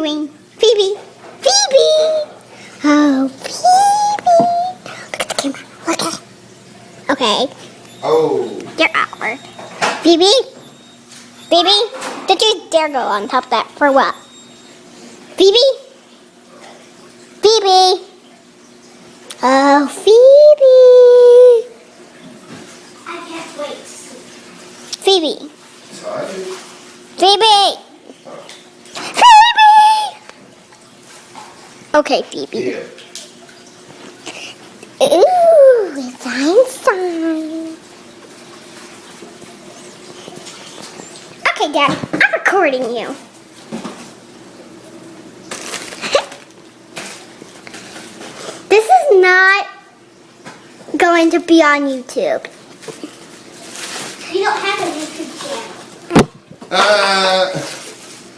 doing? Phoebe! Phoebe! Oh, Phoebe! Look at the camera. Look at it. Okay. Oh. You're awkward. Phoebe? Phoebe? Did you dare go on top of that for what? Phoebe? Phoebe? Oh, Phoebe! I can't wait. Phoebe! Sorry. Phoebe! Phoebe! Okay, Phoebe. Yeah. Ooh, it's Einstein. Okay, Dad, I'm recording you. This is not going to be on YouTube. You don't have a YouTube channel.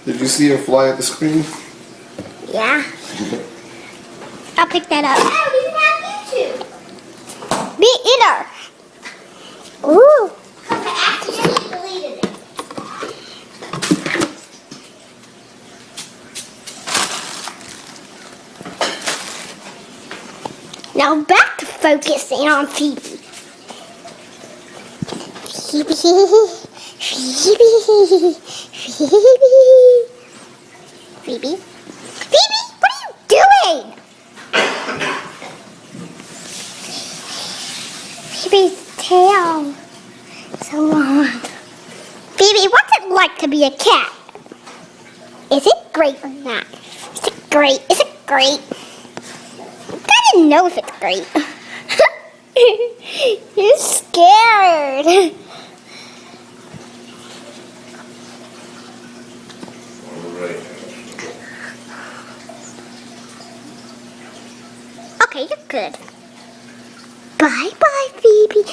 Did you see her fly at the screen? Yeah. I'll pick that I up. don't even have YouTube. Me either. Ooh. Because I accidentally deleted it. Now back to focusing on Phoebe. Phoebe. Phoebe. Phoebe. Phoebe. Phoebe, what are you doing? Phoebe's tail. So long. Phoebe, what's it like to be a cat? Is it great or not? Is it great? Is it great? I didn't know if it's great. You're scared. Alright. Okay, you're good. Bye-bye, Phoebe.